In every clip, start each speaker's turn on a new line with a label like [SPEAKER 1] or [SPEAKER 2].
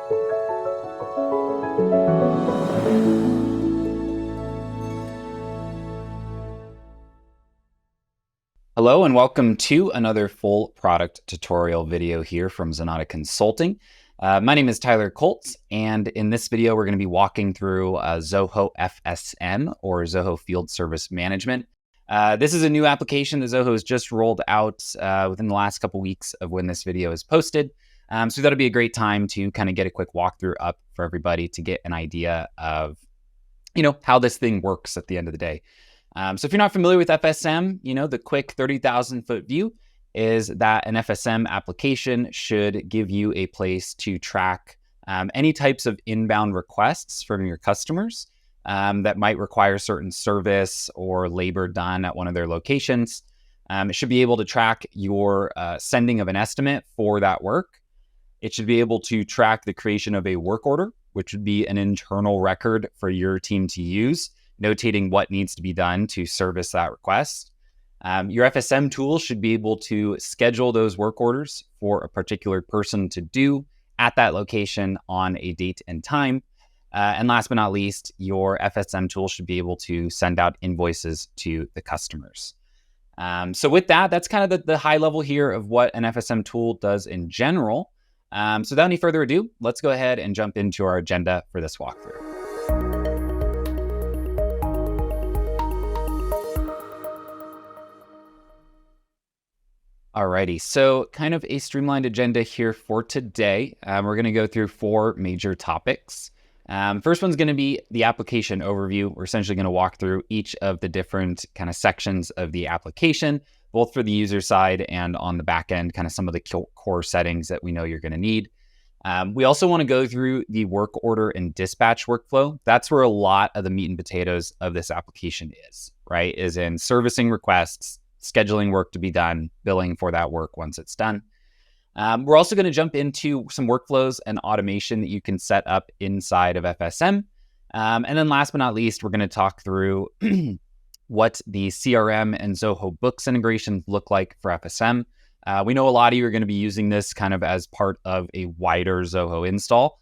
[SPEAKER 1] Hello and welcome to another full product tutorial video here from Zenatta Consulting. My name is Tyler Koltz, and in this video we're going to be walking through Zoho FSM, or Zoho Field Service Management. This is a new application that Zoho has just rolled out within the last couple weeks of when this video is posted. So that'll be a great time to kind of get a quick walkthrough up for everybody to get an idea of, how this thing works at the end of the day. So if you're not familiar with FSM, the quick 30,000 foot view is that an FSM application should give you a place to track any types of inbound requests from your customers that might require certain service or labor done at one of their locations. It should be able to track your sending of an estimate for that work. It should be able to track the creation of a work order, which would be an internal record for your team to use, notating what needs to be done to service that request. Your FSM tool should be able to schedule those work orders for a particular person to do at that location on a date and time. And last but not least, your FSM tool should be able to send out invoices to the customers. So with that, that's kind of the high level here of what an FSM tool does in general. So without any further ado, let's go ahead and jump into our agenda for this walkthrough. Alrighty, so kind of a streamlined agenda here for today. We're going to go through 4 major topics. First one's going to be the application overview. We're essentially going to walk through each of the different kind of sections of the application, both for the user side and on the back end, kind of some of the core settings that we know you're going to need. We also want to go through the work order and dispatch workflow. That's where a lot of the meat and potatoes of this application is, right? Is in servicing requests, scheduling work to be done, billing for that work once it's done. We're also going to jump into some workflows and automation that you can set up inside of FSM. And then last but not least, we're going to talk through what the CRM and Zoho Books integrations look like for FSM. We know a lot of you are going to be using this kind of as part of a wider Zoho install.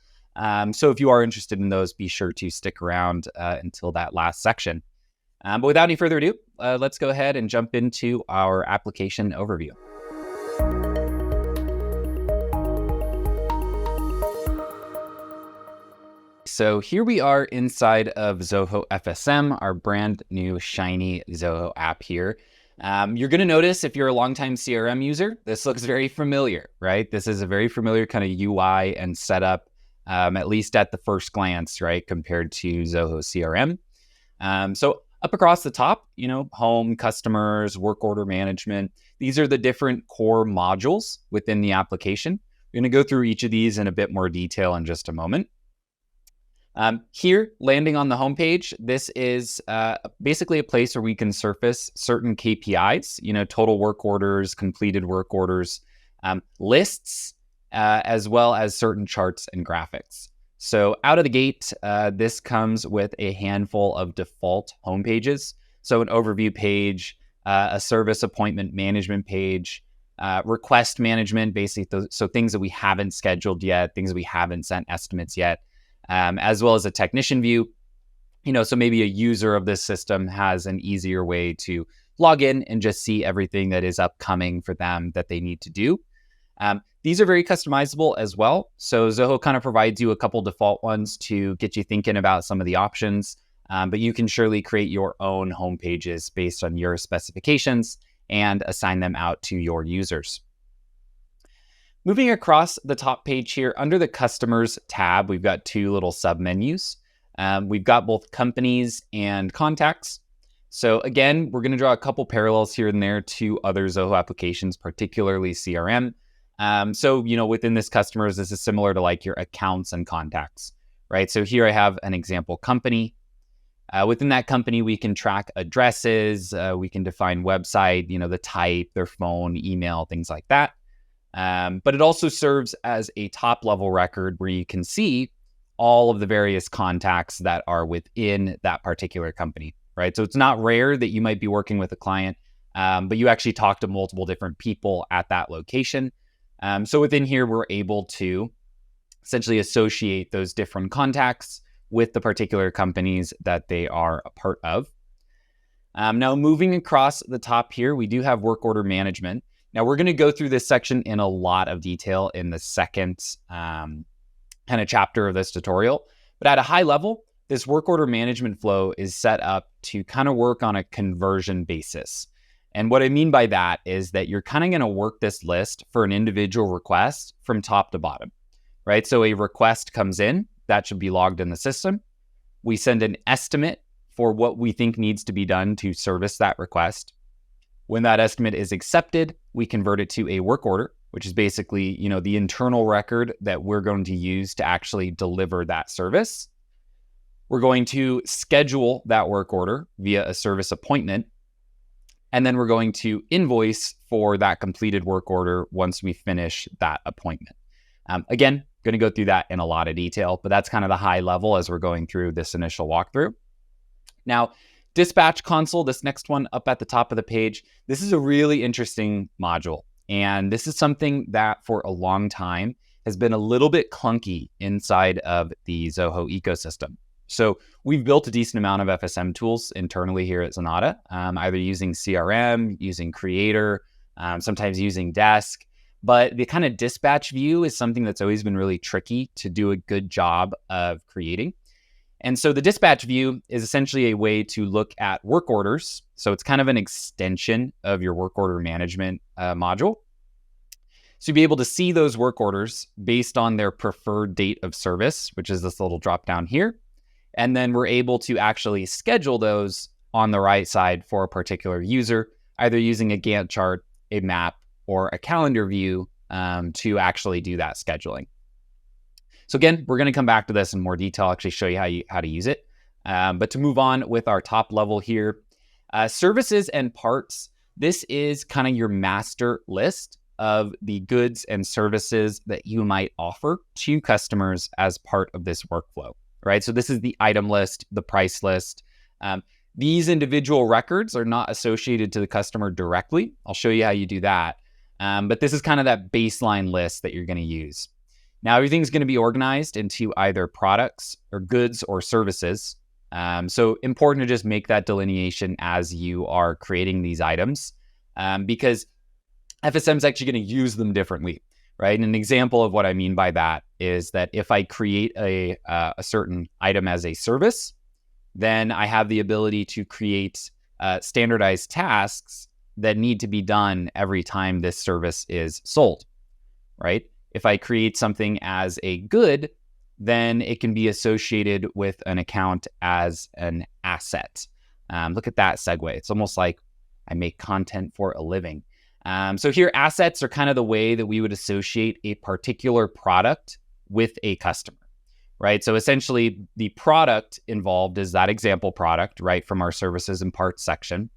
[SPEAKER 1] So if you are interested in those, be sure to stick around until that last section. But without any further ado, let's go ahead and jump into our application overview. So here we are inside of Zoho FSM, our brand new shiny Zoho app here. You're going to notice if you're a longtime CRM user, this looks very familiar, right? This is a very familiar kind of UI and setup, at least at the first glance, right, compared to Zoho CRM. So up across the top, home, customers, work order management. These are the different core modules within the application. We're going to go through each of these in a bit more detail in just a moment. Here, landing on the homepage, this is basically a place where we can surface certain KPIs, total work orders, completed work orders, lists, as well as certain charts and graphics. So out of the gate, this comes with a handful of default homepages. So an overview page, a service appointment management page, request management, basically, so things that we haven't scheduled yet, things that we haven't sent estimates yet, as well as a technician view. So maybe a user of this system has an easier way to log in and just see everything that is upcoming for them that they need to do. These are very customizable as well. So Zoho kind of provides you a couple default ones to get you thinking about some of the options, but you can surely create your own home pages based on your specifications and assign them out to your users. Moving across the top page here, under the Customers tab, we've got 2 little submenus. We've got both companies and contacts. So again, we're going to draw a couple parallels here and there to other Zoho applications, particularly CRM. So, within this customers, this is similar to like your accounts and contacts, right? So here I have an example company. Within that company, we can track addresses, we can define website, the type, their phone, email, things like that. But it also serves as a top level record where you can see all of the various contacts that are within that particular company, right? So it's not rare that you might be working with a client, but you actually talk to multiple different people at that location. So within here, we're able to essentially associate those different contacts with the particular companies that they are a part of. Now, moving across the top here, we do have work order management. Now, we're going to go through this section in a lot of detail in the second kind of chapter of this tutorial. But at a high level, this work order management flow is set up to kind of work on a conversion basis. And what I mean by that is that you're kind of going to work this list for an individual request from top to bottom, right? So a request comes in, that should be logged in the system. We send an estimate for what we think needs to be done to service that request. When that estimate is accepted, we convert it to a work order, which is basically, the internal record that we're going to use to actually deliver that service. We're going to schedule that work order via a service appointment, and then we're going to invoice for that completed work order once we finish that appointment. Again, going to go through that in a lot of detail, but that's kind of the high level as we're going through this initial walkthrough. Now, Dispatch Console, this next one up at the top of the page, this is a really interesting module. And this is something that for a long time has been a little bit clunky inside of the Zoho ecosystem. So we've built a decent amount of FSM tools internally here at Zenatta, either using CRM, using Creator, sometimes using Desk. But the kind of dispatch view is something that's always been really tricky to do a good job of creating. And so the dispatch view is essentially a way to look at work orders. So it's kind of an extension of your work order management module. So you'll be able to see those work orders based on their preferred date of service, which is this little drop down here. And then we're able to actually schedule those on the right side for a particular user, either using a Gantt chart, a map, or a calendar view to actually do that scheduling. So again, we're going to come back to this in more detail, actually show you how to use it. But to move on with our top level here, services and parts, this is kind of your master list of the goods and services that you might offer to customers as part of this workflow, right? So this is the item list, the price list. These individual records are not associated to the customer directly. I'll show you how you do that. But this is kind of that baseline list that you're going to use. Now, everything's going to be organized into either products or goods or services. So important to just make that delineation as you are creating these items because FSM is actually going to use them differently, right? And an example of what I mean by that is that if I create a certain item as a service, then I have the ability to create standardized tasks that need to be done every time this service is sold, right? If I create something as a good, then it can be associated with an account as an asset. Look at that segue. It's almost like I make content for a living. So here, assets are kind of the way that we would associate a particular product with a customer, right? So essentially, the product involved is that example product, right, from our services and parts section.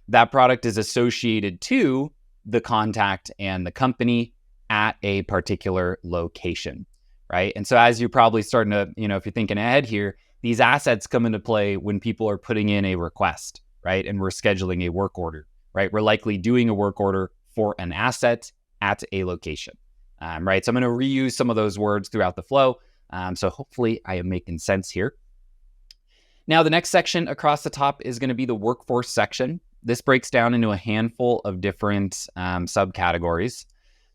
[SPEAKER 1] That product is associated to the contact and the company at a particular location, right? And so as you're probably starting to, if you're thinking ahead here, these assets come into play when people are putting in a request, right? And we're scheduling a work order, right? We're likely doing a work order for an asset at a location, right? So I'm going to reuse some of those words throughout the flow. So hopefully I am making sense here. Now, the next section across the top is going to be the workforce section. This breaks down into a handful of different subcategories.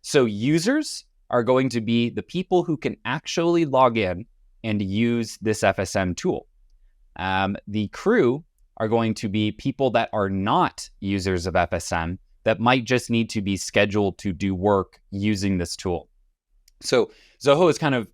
[SPEAKER 1] So users are going to be the people who can actually log in and use this FSM tool. The crew are going to be people that are not users of FSM that might just need to be scheduled to do work using this tool. So Zoho is kind of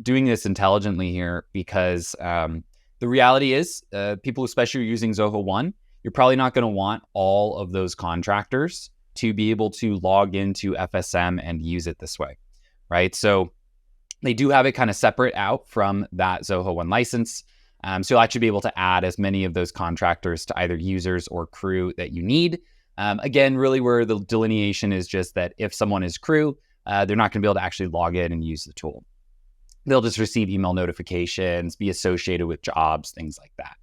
[SPEAKER 1] doing this intelligently here because the reality is people, especially using Zoho 1, you're probably not going to want all of those contractors to be able to log into FSM and use it this way, right? So they do have it kind of separate out from that Zoho 1 license. So you'll actually be able to add as many of those contractors to either users or crew that you need. Again, really where the delineation is just that if someone is crew, they're not going to be able to actually log in and use the tool. They'll just receive email notifications, be associated with jobs, things like that.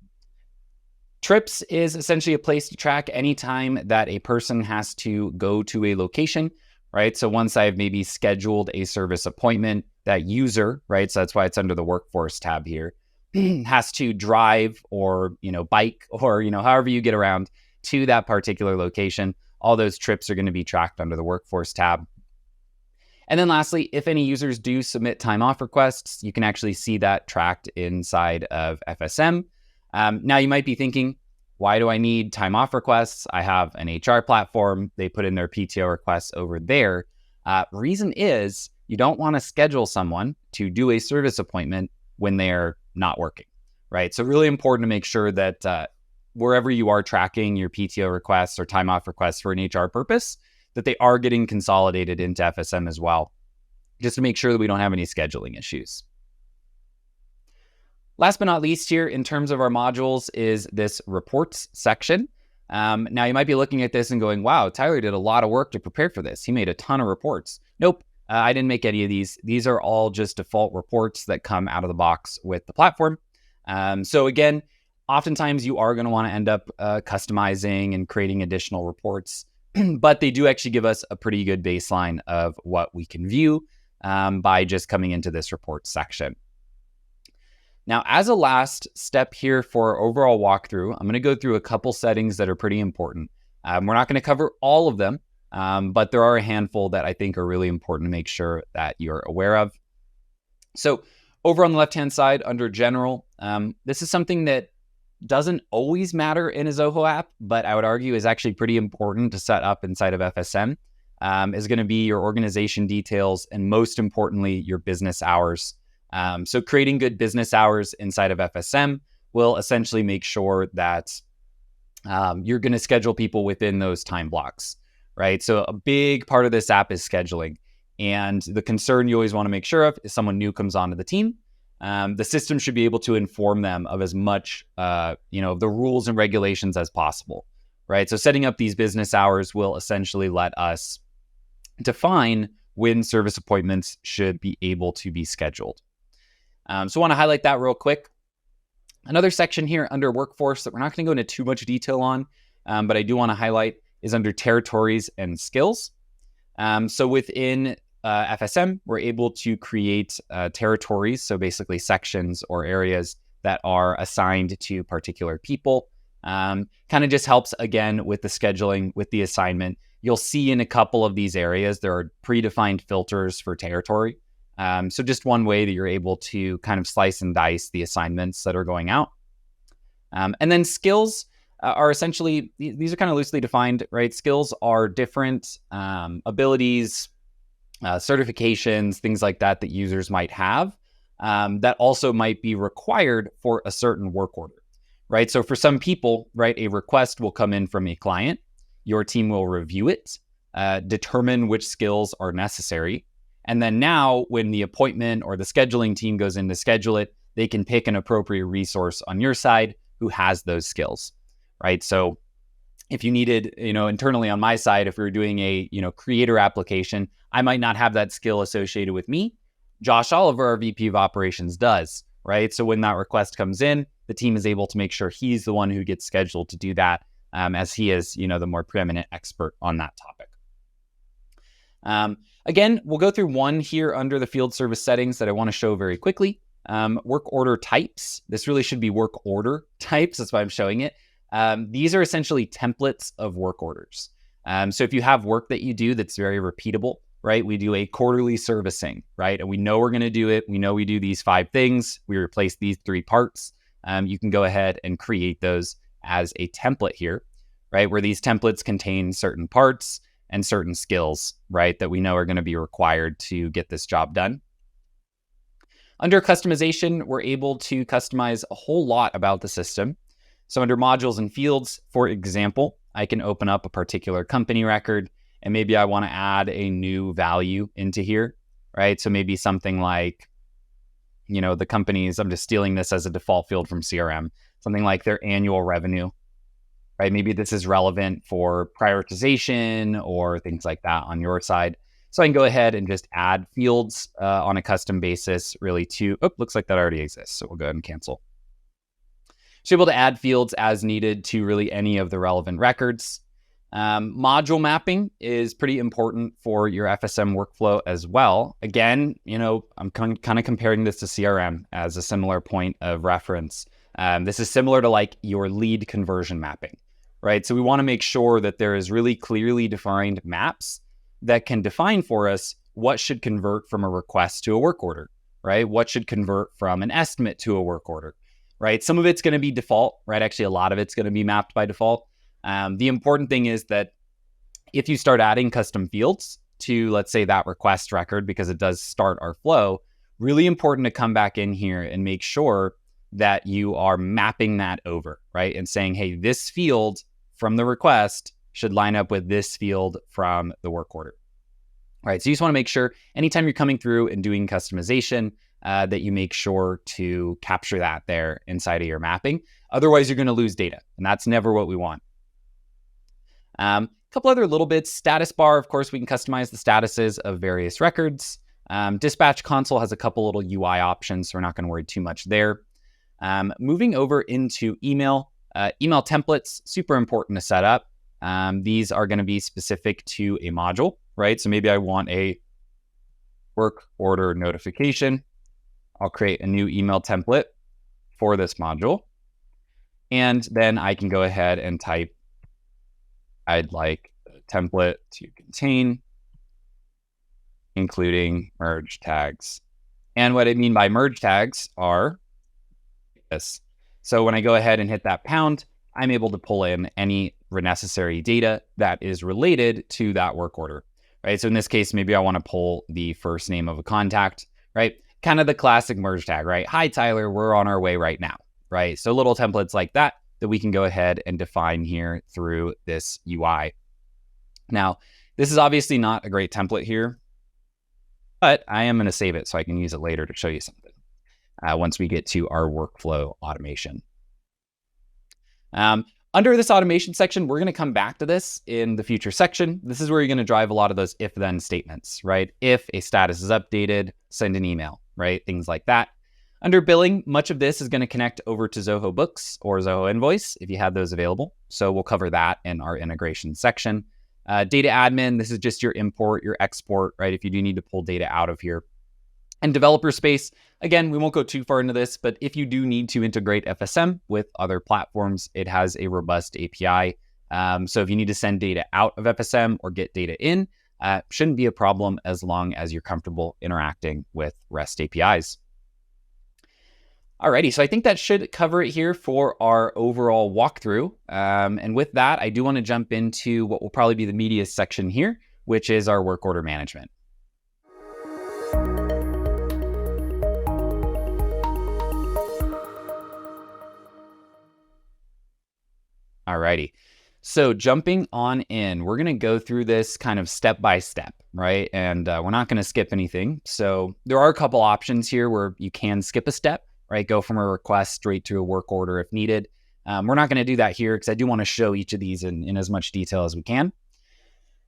[SPEAKER 1] Trips is essentially a place to track any time that a person has to go to a location, right? So once I've maybe scheduled a service appointment, that user, right? So that's why it's under the workforce tab here, has to drive or, bike or, however you get around to that particular location. All those trips are going to be tracked under the workforce tab. And then lastly, if any users do submit time off requests, you can actually see that tracked inside of FSM. Now you might be thinking, why do I need time off requests? I have an HR platform. They put in their PTO requests over there. Reason is you don't want to schedule someone to do a service appointment when they're not working, right? So really important to make sure that wherever you are tracking your PTO requests or time off requests for an HR purpose, that they are getting consolidated into FSM as well, just to make sure that we don't have any scheduling issues. Last but not least here, in terms of our modules, is this reports section. Now you might be looking at this and going, wow, Tyler did a lot of work to prepare for this. He made a ton of reports. Nope, I didn't make any of these. These are all just default reports that come out of the box with the platform. So again, oftentimes you are going to want to end up customizing and creating additional reports, but they do actually give us a pretty good baseline of what we can view by just coming into this report section. Now, as a last step here for our overall walkthrough, I'm going to go through a couple settings that are pretty important. We're not going to cover all of them, but there are a handful that I think are really important to make sure that you're aware of. So over on the left-hand side under General, this is something that doesn't always matter in a Zoho app, but I would argue is actually pretty important to set up inside of FSM, is going to be your organization details and most importantly, your business hours. So creating good business hours inside of FSM will essentially make sure that you're going to schedule people within those time blocks, right? So a big part of this app is scheduling. And the concern you always want to make sure of is someone new comes onto the team. The system should be able to inform them of as much, the rules and regulations as possible, right? So setting up these business hours will essentially let us define when service appointments should be able to be scheduled. So I want to highlight that real quick. Another section here under workforce that we're not going to go into too much detail on, but I do want to highlight is under territories and skills. So within FSM, we're able to create territories, so basically sections or areas that are assigned to particular people. Kind of just helps, again, with the scheduling, with the assignment. You'll see in a couple of these areas, there are predefined filters for territory. So just one way that you're able to kind of slice and dice the assignments that are going out. And then skills are essentially, these are kind of loosely defined, right? Skills are different abilities, certifications, things like that that users might have that also might be required for a certain work order, right? So for some people, right, a request will come in from a client. Your team will review it, determine which skills are necessary. And then now when the appointment or the scheduling team goes in to schedule it, they can pick an appropriate resource on your side who has those skills, right? So if you needed, internally on my side, if we were doing a, creator application, I might not have that skill associated with me. Josh Oliver, our VP of operations, does, right? So when that request comes in, the team is able to make sure he's the one who gets scheduled to do that, as he is, the more preeminent expert on that topic. Again, we'll go through one here under the field service settings that I want to show very quickly. Work order types. This really should be work order types. That's why I'm showing it. These are essentially templates of work orders. So if you have work that you do that's very repeatable, right? We do a quarterly servicing, right? And we know we're going to do it. We know we do these 5 things. We replace these 3 parts. You can go ahead and create those as a template here, right? Where these templates contain certain parts and certain skills, right, that we know are going to be required to get this job done. Under customization, we're able to customize a whole lot about the system. So under modules and fields, for example, I can open up a particular company record and maybe I want to add a new value into here, right? So maybe something like, the companies, I'm just stealing this as a default field from CRM, something like their annual revenue, right? Maybe this is relevant for prioritization or things like that on your side. So I can go ahead and just add fields on a custom basis really to, looks like that already exists. So we'll go ahead and cancel. So you're able to add fields as needed to really any of the relevant records. Module mapping is pretty important for your FSM workflow as well. Again, I'm kind of comparing this to CRM as a similar point of reference. This is similar to like your lead conversion mapping, right? So we want to make sure that there is really clearly defined maps that can define for us what should convert from a request to a work order, right? What should convert from an estimate to a work order, right? Some of it's going to be default, right? Actually, a lot of it's going to be mapped by default. The important thing is that if you start adding custom fields to, let's say, that request record, because it does start our flow, really important to come back in here and make sure that you are mapping that over, right? And saying, hey, this field from the request should line up with this field from the work order, right? So you just want to make sure anytime you're coming through and doing customization, that you make sure to capture that there inside of your mapping. Otherwise, you're going to lose data, and that's never what we want. A couple other little bits. Status bar, of course, we can customize the statuses of various records. Dispatch console has a couple little UI options, so we're not going to worry too much there. Moving over into email. Email templates, super important to set up. These are going to be specific to a module, right? So maybe I want a work order notification. I'll create a new email template for this module. And then I can go ahead and type, I'd like a template to contain, including merge tags. And what I mean by merge tags are this. So when I go ahead and hit that pound, I'm able to pull in any necessary data that is related to that work order, right? So in this case, maybe I want to pull the first name of a contact, right? Kind of the classic merge tag, right? Hi, Tyler, we're on our way right now, right? So little templates like that we can go ahead and define here through this UI. Now, this is obviously not a great template here, but I am going to save it so I can use it later to show you something once we get to our workflow automation. Under this automation section, we're going to come back to this in the future section. This is where you're going to drive a lot of those if-then statements, right? If a status is updated, send an email, right? Things like that. Under billing, much of this is going to connect over to Zoho Books or Zoho Invoice if you have those available. So we'll cover that in our integration section. Data admin, this is just your import, your export, right? If you do need to pull data out of here. And developer space, again, we won't go too far into this, but if you do need to integrate FSM with other platforms, it has a robust API. So if you need to send data out of FSM or get data in, shouldn't be a problem as long as you're comfortable interacting with REST APIs. Alrighty, so I think that should cover it here for our overall walkthrough. And with that, I do want to jump into what will probably be the meatiest section here, which is our work order management. Alrighty, so jumping on in, we're going to go through this kind of step by step, right? And we're not going to skip anything. So there are a couple options here where you can skip a step, right? Go from a request straight to a work order if needed. We're not going to do that here because I do want to show each of these in as much detail as we can.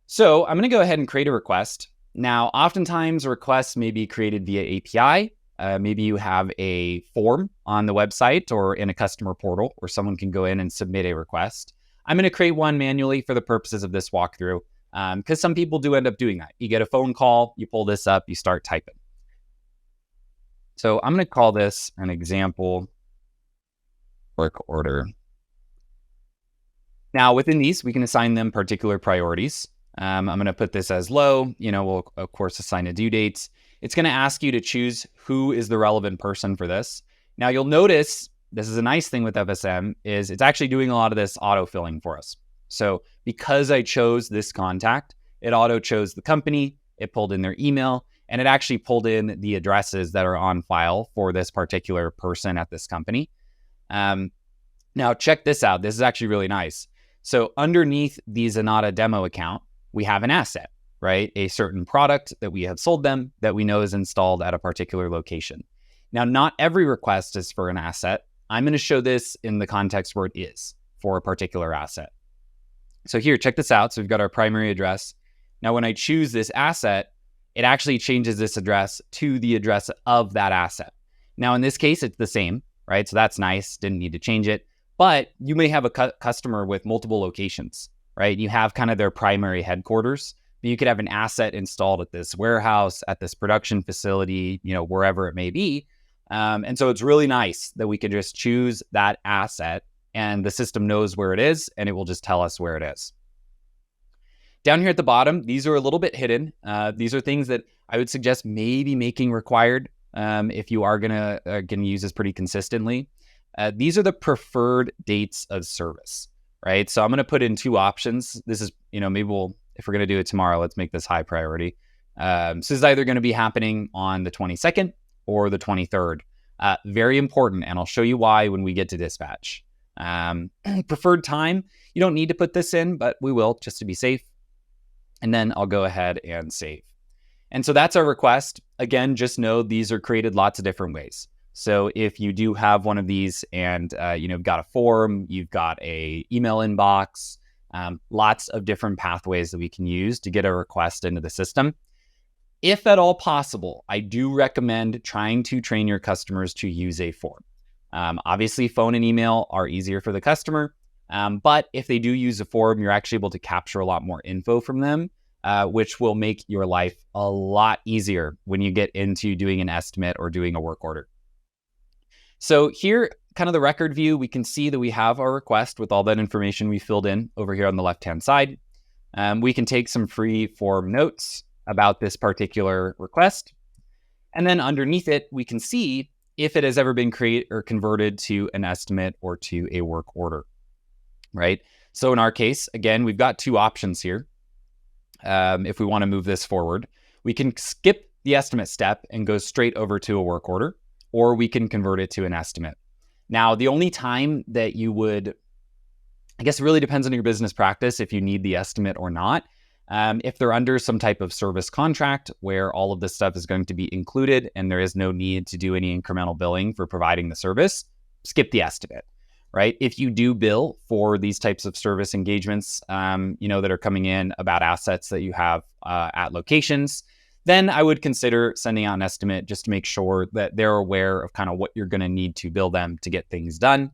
[SPEAKER 1] So I'm going to go ahead and create a request. Now, oftentimes requests may be created via API. Maybe you have a form on the website or in a customer portal where someone can go in and submit a request. I'm going to create one manually for the purposes of this walkthrough because some people do end up doing that. You get a phone call, you pull this up, you start typing. So I'm going to call this an example work order. Now within these, we can assign them particular priorities. I'm going to put this as low. We'll of course assign a due date. It's going to ask you to choose who is the relevant person for this. Now you'll notice this is a nice thing with FSM is it's actually doing a lot of this auto-filling for us. So because I chose this contact, it auto chose the company, it pulled in their email, and it actually pulled in the addresses that are on file for this particular person at this company. Now check this out. This is actually really nice. So underneath the Zenatta demo account, we have an asset, right? A certain product that we have sold them that we know is installed at a particular location. Now, not every request is for an asset. I'm going to show this in the context where it is for a particular asset. So here, check this out. So we've got our primary address. Now, when I choose this asset, it actually changes this address to the address of that asset. Now, in this case, it's the same, right? So that's nice. Didn't need to change it. But you may have a customer with multiple locations, right? You have kind of their primary headquarters, but you could have an asset installed at this warehouse, at this production facility, wherever it may be. And so it's really nice that we can just choose that asset and the system knows where it is and it will just tell us where it is. Down here at the bottom, these are a little bit hidden. These are things that I would suggest maybe making required if you are gonna use this pretty consistently. These are the preferred dates of service, right? So I'm gonna put in two options. This is, maybe if we're gonna do it tomorrow, let's make this high priority. So this is either gonna be happening on the 22nd or the 23rd. Very important, and I'll show you why when we get to dispatch. Preferred time, you don't need to put this in, but we will just to be safe. And then I'll go ahead and save. And so that's our request. Again, just know these are created lots of different ways. So if you do have one of these and you've got a form, you've got a email inbox, lots of different pathways that we can use to get a request into the system. If at all possible, I do recommend trying to train your customers to use a form. Obviously, phone and email are easier for the customer. But if they do use a form, you're actually able to capture a lot more info from them, which will make your life a lot easier when you get into doing an estimate or doing a work order. So here, kind of the record view, we can see that we have our request with all that information we filled in over here on the left-hand side. We can take some free form notes about this particular request. And then underneath it, we can see if it has ever been created or converted to an estimate or to a work order. Right? So in our case, again, we've got two options here. If we want to move this forward, we can skip the estimate step and go straight over to a work order, or we can convert it to an estimate. Now, the only time that you would, I guess it really depends on your business practice if you need the estimate or not. If they're under some type of service contract where all of this stuff is going to be included and there is no need to do any incremental billing for providing the service, skip the estimate. Right? If you do bill for these types of service engagements, that are coming in about assets that you have at locations, then I would consider sending out an estimate just to make sure that they're aware of kind of what you're going to need to bill them to get things done.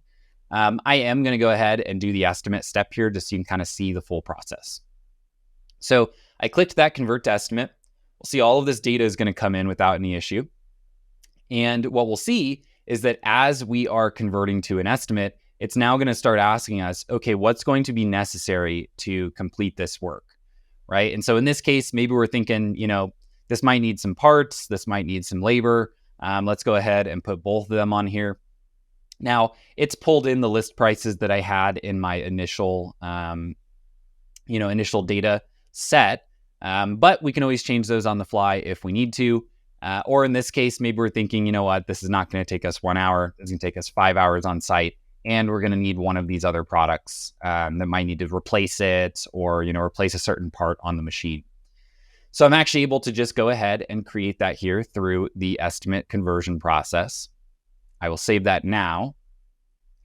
[SPEAKER 1] I am going to go ahead and do the estimate step here just so you can kind of see the full process. So I clicked that convert to estimate. We'll see all of this data is going to come in without any issue. And what we'll see is that as we are converting to an estimate, it's now going to start asking us, okay, what's going to be necessary to complete this work, right? And so in this case, maybe we're thinking, this might need some parts, this might need some labor. Let's go ahead and put both of them on here. Now, it's pulled in the list prices that I had in my initial data set, but we can always change those on the fly if we need to. Or in this case, maybe we're thinking, this is not going to take us 1 hour. It's going to take us 5 hours on site. And we're going to need one of these other products that might need to replace it or, replace a certain part on the machine. So I'm actually able to just go ahead and create that here through the estimate conversion process. I will save that now.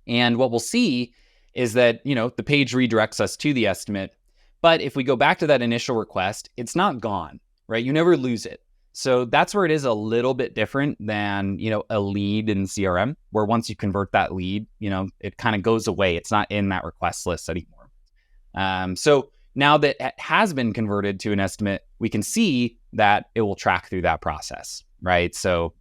[SPEAKER 1] And what we'll see is that, the page redirects us to the estimate. But if we go back to that initial request, it's not gone, right? You never lose it. So that's where it is a little bit different than, a lead in CRM, where once you convert that lead, it kind of goes away. It's not in that request list anymore. So now that it has been converted to an estimate, we can see that it will track through that process, right? So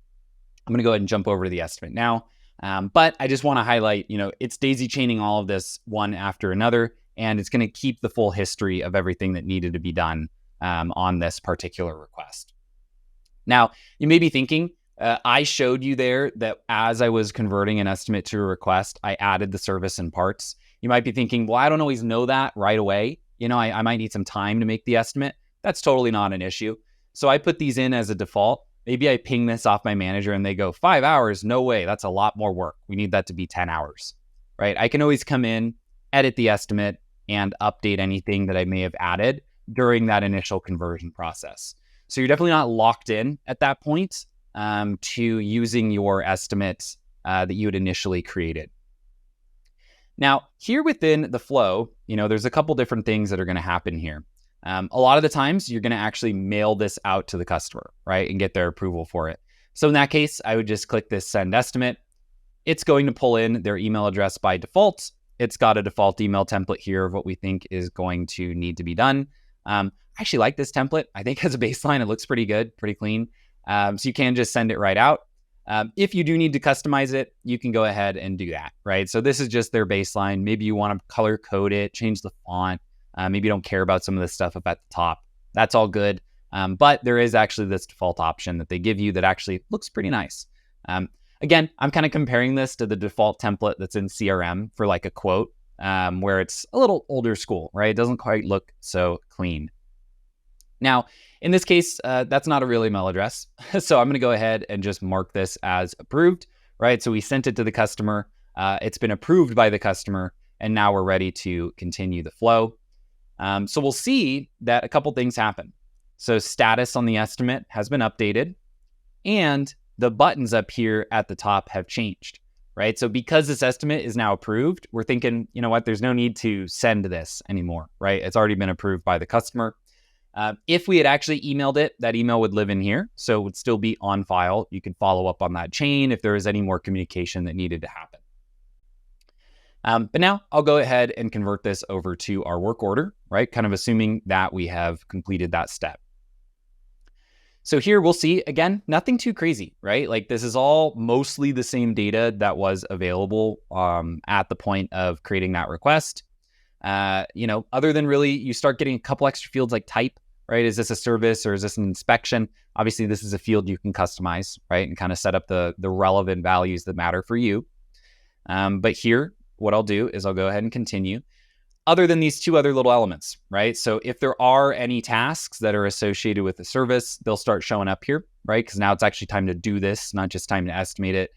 [SPEAKER 1] I'm going to go ahead and jump over to the estimate now. But I just want to highlight, it's daisy chaining all of this one after another, and it's going to keep the full history of everything that needed to be done on this particular request. Now, you may be thinking, I showed you there that as I was converting an estimate to a request, I added the service and parts. You might be thinking, well, I don't always know that right away. I might need some time to make the estimate. That's totally not an issue. So I put these in as a default. Maybe I ping this off my manager and they go, 5 hours? No way. That's a lot more work. We need that to be 10 hours, right? I can always come in, edit the estimate, and update anything that I may have added during that initial conversion process. So you're definitely not locked in at that point to using your estimates that you had initially created. Now, here within the flow, there's a couple different things that are going to happen here. A lot of the times, you're going to actually mail this out to the customer, right, and get their approval for it. So in that case, I would just click this send estimate. It's going to pull in their email address by default, it's got a default email template here of what we think is going to need to be done. I actually like this template. I think as a baseline, it looks pretty good, pretty clean. So you can just send it right out. If you do need to customize it, you can go ahead and do that, right? So this is just their baseline. Maybe you want to color code it, change the font. Maybe you don't care about some of this stuff up at the top. That's all good. But there is actually this default option that they give you that actually looks pretty nice. Again, I'm kind of comparing this to the default template that's in CRM for like a quote, where it's a little older school, right? It doesn't quite look so clean. Now, in this case, that's not a real email address. So I'm going to go ahead and just mark this as approved, right? So we sent it to the customer. It's been approved by the customer, and now we're ready to continue the flow. So we'll see that a couple things happen. So status on the estimate has been updated, and the buttons up here at the top have changed, right? So because this estimate is now approved, we're thinking, you know what, there's no need to send this anymore, right? It's already been approved by the customer. If we had actually emailed it, that email would live in here. So it would still be on file. You could follow up on that chain if there was any more communication that needed to happen. But now I'll go ahead and convert this over to our work order, right? Kind of assuming that we have completed that step. So here we'll see, again, nothing too crazy, right? Like this is all mostly the same data that was available at the point of creating that request. Other than really, you start getting a couple extra fields like type, right? Is this a service or is this an inspection? Obviously, this is a field you can customize, right? And kind of set up the relevant values that matter for you. But here, what I'll do is I'll go ahead and continue. Other than these two other little elements, right? So if there are any tasks that are associated with the service, they'll start showing up here, right? Because now it's actually time to do this, not just time to estimate it.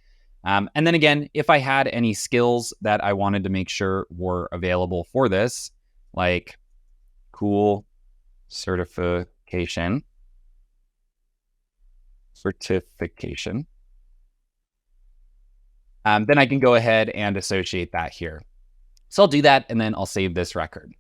[SPEAKER 1] And then again, if I had any skills that I wanted to make sure were available for this, like cool certification, then I can go ahead and associate that here. So I'll do that, and then I'll save this record.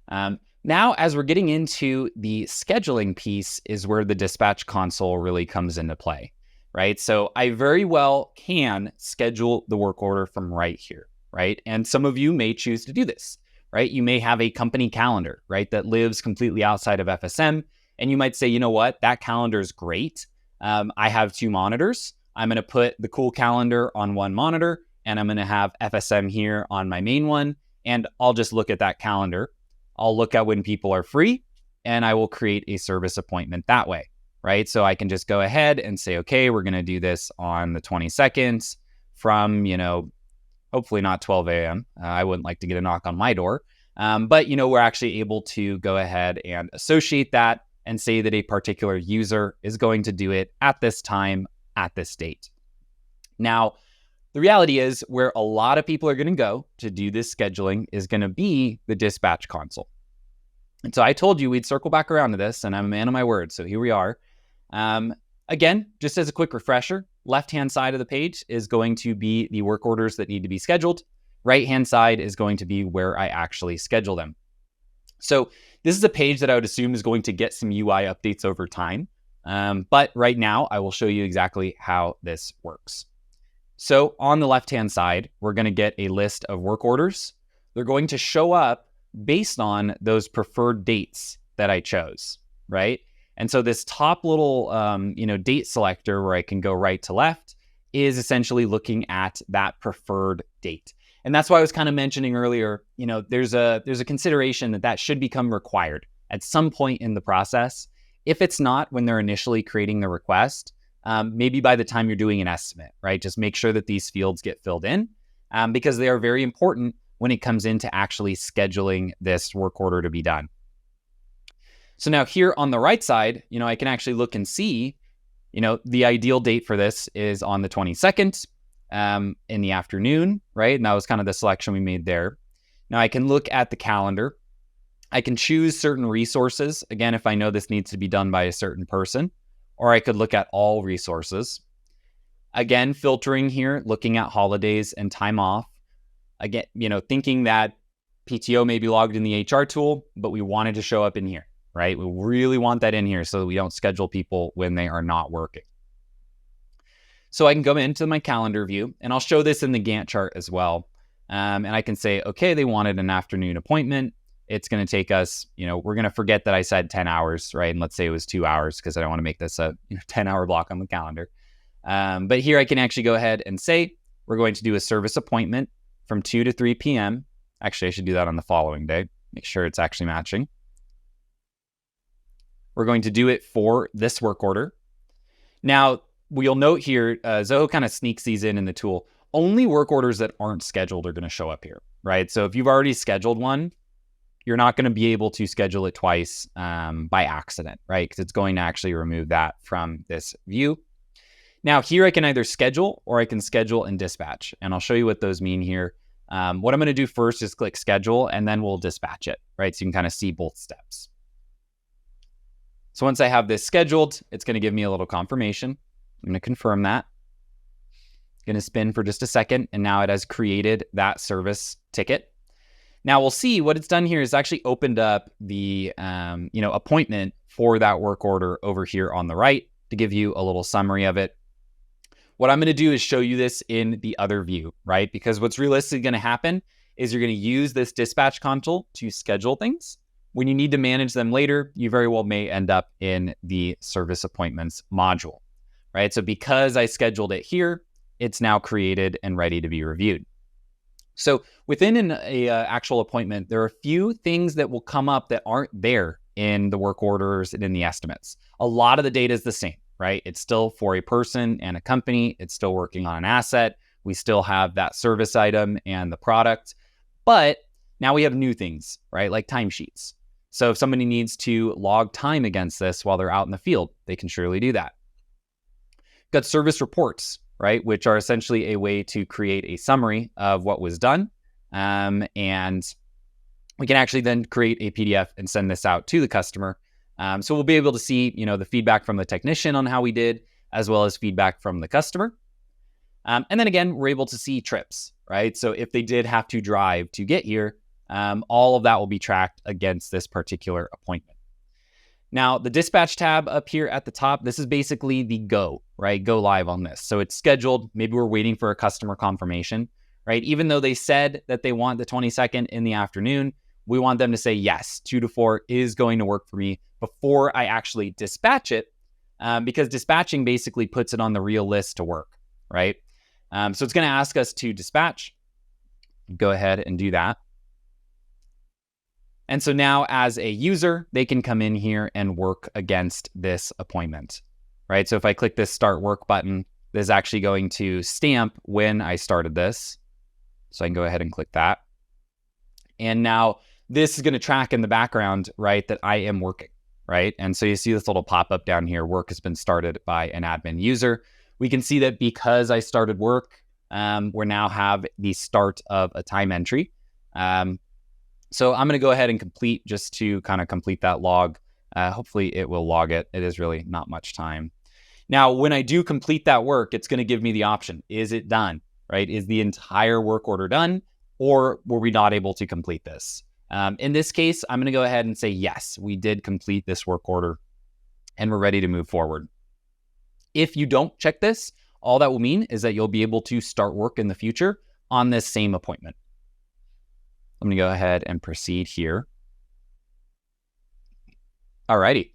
[SPEAKER 1] Now, as we're getting into the scheduling piece is where the dispatch console really comes into play, right? So I very well can schedule the work order from right here, right? And some of you may choose to do this, right? You may have a company calendar, right, that lives completely outside of FSM, and you might say, you know what, that calendar is great. I have two monitors. I'm going to put the cool calendar on one monitor, and I'm going to have FSM here on my main one, and I'll just look at that calendar. I'll look at when people are free, and I will create a service appointment that way, right? So I can just go ahead and say, okay, we're going to do this on the 22nd from, hopefully not 12 a.m. I wouldn't like to get a knock on my door. But, we're actually able to go ahead and associate that and say that a particular user is going to do it at this time, at this date. Now, the reality is where a lot of people are going to go to do this scheduling is going to be the dispatch console. And so I told you we'd circle back around to this, and I'm a man of my word. So here we are. Again, just as a quick refresher, left-hand side of the page is going to be the work orders that need to be scheduled. Right-hand side is going to be where I actually schedule them. So this is a page that I would assume is going to get some UI updates over time. But right now, I will show you exactly how this works. So on the left-hand side, we're going to get a list of work orders. They're going to show up based on those preferred dates that I chose, right? And so this top little, date selector where I can go right to left is essentially looking at that preferred date. And that's why I was kind of mentioning earlier, there's a consideration that should become required at some point in the process. If it's not when they're initially creating the request, maybe by the time you're doing an estimate, right? Just make sure that these fields get filled in because they are very important when it comes into actually scheduling this work order to be done. So now here on the right side, I can actually look and see, the ideal date for this is on the 22nd in the afternoon, right? And that was kind of the selection we made there. Now I can look at the calendar. I can choose certain resources, again, if I know this needs to be done by a certain person, or I could look at all resources. Again, filtering here, looking at holidays and time off. Again, thinking that PTO may be logged in the HR tool, but we want it to show up in here, right? We really want that in here so that we don't schedule people when they are not working. So I can go into my calendar view, and I'll show this in the Gantt chart as well. And I can say, okay, they wanted an afternoon appointment. It's going to take us, we're going to forget that I said 10 hours, right? And let's say it was 2 hours because I don't want to make this a 10-hour block on the calendar. But here I can actually go ahead and say, we're going to do a service appointment from 2 to 3 p.m. Actually, I should do that on the following day. Make sure it's actually matching. We're going to do it for this work order. Now, you'll note here, Zoho kind of sneaks these in the tool. Only work orders that aren't scheduled are going to show up here, right? So if you've already scheduled one, you're not going to be able to schedule it twice by accident, right? Because it's going to actually remove that from this view. Now here I can either schedule or I can schedule and dispatch. And I'll show you what those mean here. What I'm going to do first is click schedule and then we'll dispatch it, right? So you can kind of see both steps. So once I have this scheduled, it's going to give me a little confirmation. I'm going to confirm that. Going to spin for just a second, and now it has created that service ticket. Now we'll see what it's done here is actually opened up the appointment for that work order over here on the right to give you a little summary of it. What I'm going to do is show you this in the other view, right? Because what's realistically going to happen is you're going to use this dispatch console to schedule things. When you need to manage them later, you very well may end up in the service appointments module, right? So because I scheduled it here, it's now created and ready to be reviewed. So within an actual appointment, there are a few things that will come up that aren't there in the work orders and in the estimates. A lot of the data is the same, right? It's still for a person and a company. It's still working on an asset. We still have that service item and the product, but now we have new things, right? Like timesheets. So if somebody needs to log time against this while they're out in the field, they can surely do that. Got service reports, right? Which are essentially a way to create a summary of what was done. And we can actually then create a PDF and send this out to the customer. So we'll be able to see, the feedback from the technician on how we did, as well as feedback from the customer. And then again, we're able to see trips, right? So if they did have to drive to get here, all of that will be tracked against this particular appointment. Now, the dispatch tab up here at the top, this is basically the go, right? Go live on this. So it's scheduled. Maybe we're waiting for a customer confirmation, right? Even though they said that they want the 22nd in the afternoon, we want them to say, yes, 2 to 4 is going to work for me before I actually dispatch it, because dispatching basically puts it on the real list to work, right? So it's going to ask us to dispatch. Go ahead and do that. And so now as a user, they can come in here and work against this appointment, right? So if I click this start work button, this is actually going to stamp when I started this. So I can go ahead and click that. And now this is going to track in the background, right, that I am working, right? And so you see this little pop-up down here, work has been started by an admin user. We can see that because I started work, we now have the start of a time entry. So I'm going to go ahead and complete just to kind of complete that log. Hopefully it will log it. It is really not much time. Now, when I do complete that work, it's going to give me the option. Is it done, right? Is the entire work order done, or were we not able to complete this? In this case, I'm going to go ahead and say, yes, we did complete this work order and we're ready to move forward. If you don't check this, all that will mean is that you'll be able to start work in the future on this same appointment. I'm going to go ahead and proceed here. Alrighty.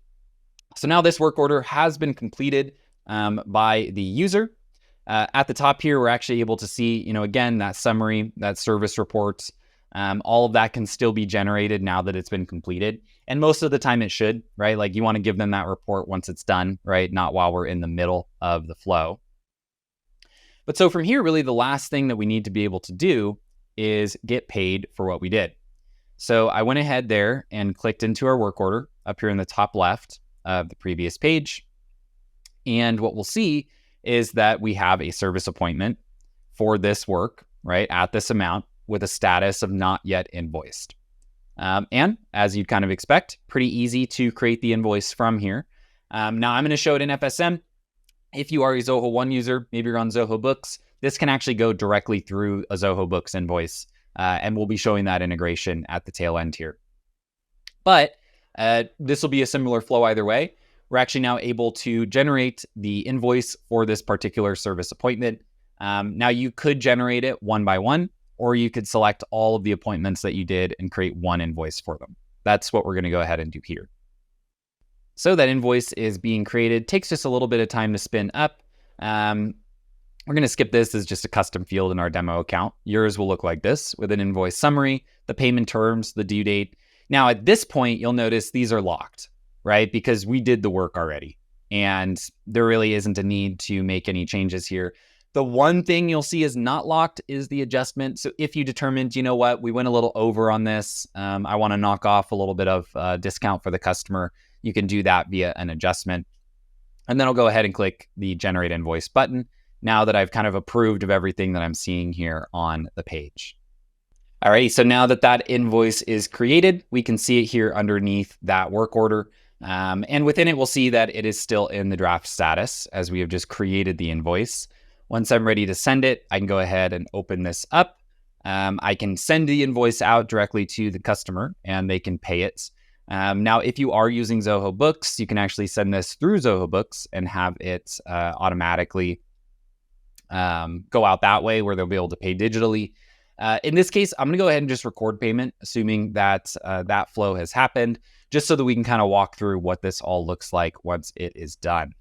[SPEAKER 1] So now this work order has been completed by the user. At the top here, we're actually able to see, again, that summary, that service report, all of that can still be generated now that it's been completed. And most of the time it should, right? Like you want to give them that report once it's done, right? Not while we're in the middle of the flow. But so from here, really the last thing that we need to be able to do is get paid for what we did. So I went ahead there and clicked into our work order up here in the top left of the previous page. And what we'll see is that we have a service appointment for this work, right, at this amount with a status of not yet invoiced. And as you'd kind of expect, pretty easy to create the invoice from here. Now I'm going to show it in FSM. If you are a Zoho One user, maybe you're on Zoho Books, this can actually go directly through a Zoho Books invoice, and we'll be showing that integration at the tail end here. But this will be a similar flow either way. We're actually now able to generate the invoice for this particular service appointment. Now you could generate it one by one, or you could select all of the appointments that you did and create one invoice for them. That's what we're going to go ahead and do here. So that invoice is being created, takes just a little bit of time to spin up. We're going to skip this as just a custom field in our demo account. Yours will look like this with an invoice summary, the payment terms, the due date. Now at this point, you'll notice these are locked, right? Because we did the work already and there really isn't a need to make any changes here. The one thing you'll see is not locked is the adjustment. So if you determined, you know what, we went a little over on this, I want to knock off a little bit of discount for the customer, you can do that via an adjustment. And then I'll go ahead and click the generate invoice button now that I've kind of approved of everything that I'm seeing here on the page. Alrighty, so now that that invoice is created, we can see it here underneath that work order. And within it, we'll see that it is still in the draft status as we have just created the invoice. Once I'm ready to send it, I can go ahead and open this up. I can send the invoice out directly to the customer and they can pay it. Now, if you are using Zoho Books, you can actually send this through Zoho Books and have it automatically go out that way where they'll be able to pay digitally. In this case, I'm going to go ahead and just record payment, assuming that that flow has happened, just so that we can kind of walk through what this all looks like once it is done.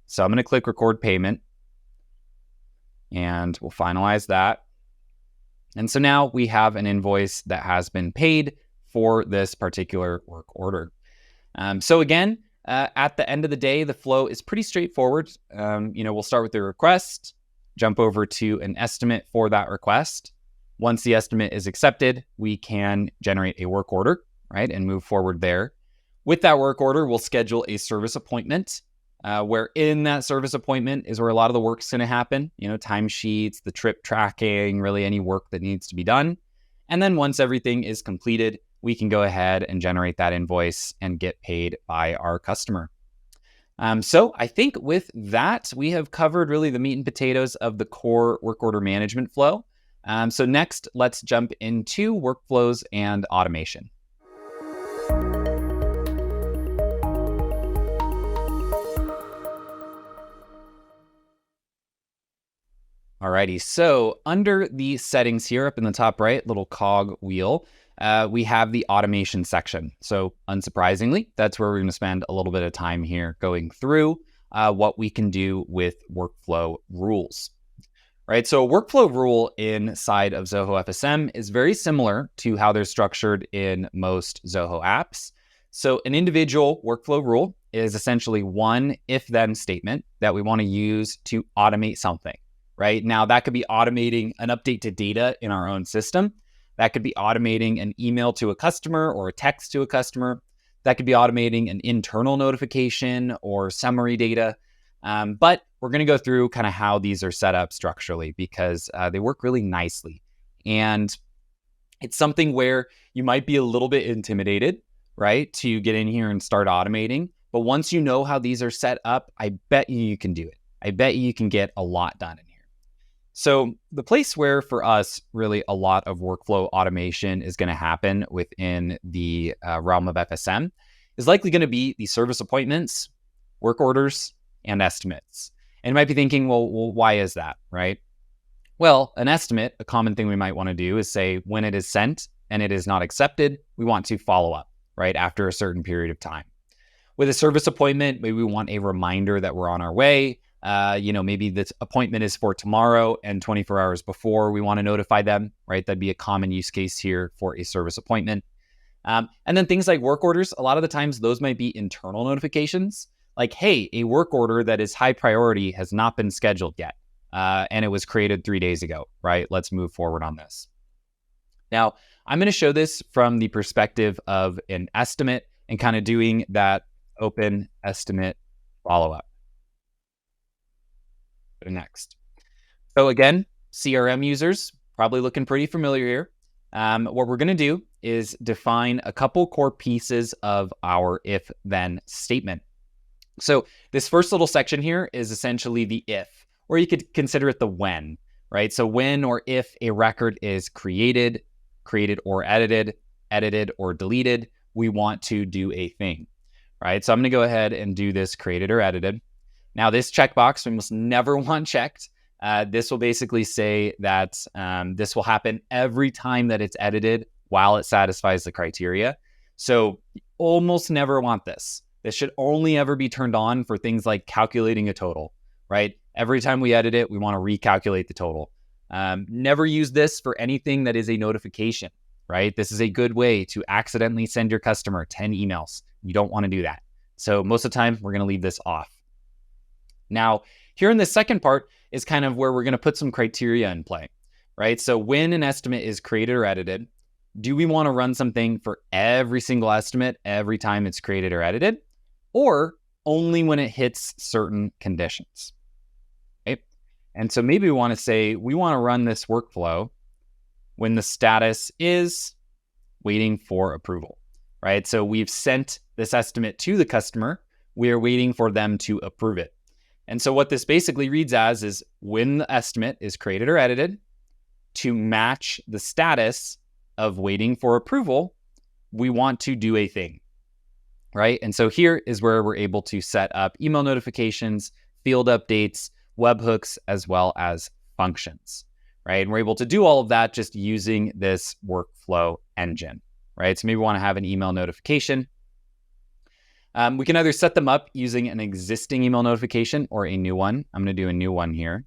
[SPEAKER 1] So I'm going to click record payment and we'll finalize that. And so now we have an invoice that has been paid for this particular work order. So again, at the end of the day, the flow is pretty straightforward. We'll start with the request, jump over to an estimate for that request. Once the estimate is accepted, we can generate a work order, right, and move forward there. With that work order, we'll schedule a service appointment, where in that service appointment is where a lot of the work's going to happen, timesheets, the trip tracking, really any work that needs to be done. And then once everything is completed, we can go ahead and generate that invoice and get paid by our customer. So I think with that, we have covered really the meat and potatoes of the core work order management flow. So next, let's jump into workflows and automation. Alrighty, so under the settings here up in the top right, little cog wheel, we have the automation section. So unsurprisingly, that's where we're going to spend a little bit of time here going through what we can do with workflow rules. Right, so a workflow rule inside of Zoho FSM is very similar to how they're structured in most Zoho apps. So an individual workflow rule is essentially one if-then statement that we want to use to automate something. Right now, that could be automating an update to data in our own system. That could be automating an email to a customer or a text to a customer. That could be automating an internal notification or summary data. But we're going to go through kind of how these are set up structurally because they work really nicely. And it's something where you might be a little bit intimidated, right, to get in here and start automating. But once you know how these are set up, I bet you can do it. I bet you can get a lot done in here. So the place where for us, really a lot of workflow automation is going to happen within the realm of FSM is likely going to be the service appointments, work orders, and estimates. And you might be thinking, well, why is that, right? Well, an estimate, a common thing we might want to do is say when it is sent and it is not accepted, we want to follow up, right, after a certain period of time. With a service appointment, maybe we want a reminder that we're on our way. Maybe this appointment is for tomorrow and 24 hours before we want to notify them, right? That'd be a common use case here for a service appointment. And then things like work orders, a lot of the times those might be internal notifications. Like, hey, a work order that is high priority has not been scheduled yet. And it was created 3 days ago, right? Let's move forward on this. Now, I'm going to show this from the perspective of an estimate and kind of doing that open estimate follow-up. Next. So again, CRM users, probably looking pretty familiar here. What we're going to do is define a couple core pieces of our if-then statement. So this first little section here is essentially the if, or you could consider it the when, right? So when or if a record is created or edited or deleted, we want to do a thing, right? So I'm going to go ahead and do this created or edited. Now this checkbox we must never want checked This will basically say that this will happen every time that it's edited while it satisfies the criteria. So you almost never want this. This should only ever be turned on for things like calculating a total, right? Every time we edit it, we want to recalculate the total. Never use this for anything that is a notification, right? This is a good way to accidentally send your customer 10 emails. You don't want to do that. So most of the time, we're going to leave this off. Now, here in the second part is kind of where we're going to put some criteria in play, right? So when an estimate is created or edited, do we want to run something for every single estimate every time it's created or edited, or only when it hits certain conditions, right? And so maybe we want to say we want to run this workflow when the status is waiting for approval, right? So we've sent this estimate to the customer. We are waiting for them to approve it. And so what this basically reads as is when the estimate is created or edited, to match the status of waiting for approval, we want to do a thing, right? And so here is where we're able to set up email notifications, field updates, webhooks, as well as functions, right? And we're able to do all of that just using this workflow engine, right? So maybe we want to have an email notification. We can either set them up using an existing email notification or a new one. I'm going to do a new one here.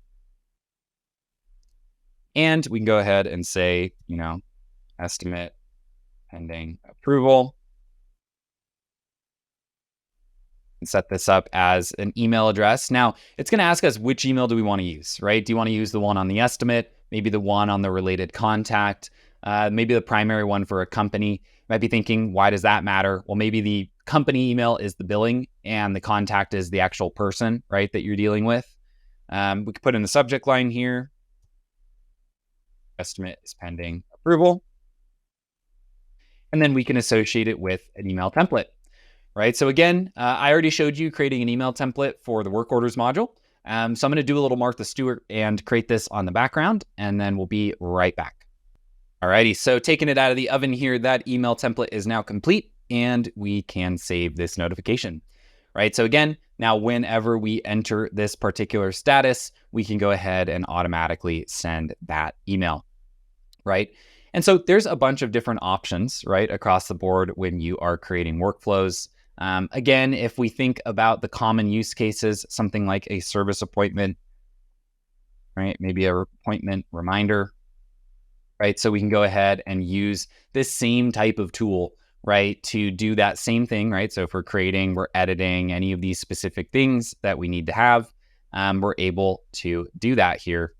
[SPEAKER 1] And we can go ahead and say, estimate pending approval. And set this up as an email address. Now, it's going to ask us which email do we want to use, right? Do you want to use the one on the estimate, maybe the one on the related contact, maybe the primary one for a company? You might be thinking, why does that matter? Well, maybe the company email is the billing and the contact is the actual person, right, that you're dealing with. We could put in the subject line here, estimate is pending approval. And then we can associate it with an email template, right? So again, I already showed you creating an email template for the work orders module. So I'm going to do a little Martha Stewart and create this on the background, and then we'll be right back. Alrighty, so taking it out of the oven here, that email template is now complete, and we can save this notification, right? So again, now whenever we enter this particular status, we can go ahead and automatically send that email, right? And so there's a bunch of different options, right, across the board when you are creating workflows. Again, if we think about the common use cases, something like a service appointment, right, maybe a appointment reminder, right? So we can go ahead and use this same type of tool, right, to do that same thing, right? So if we're editing any of these specific things that we need to have, we're able to do that here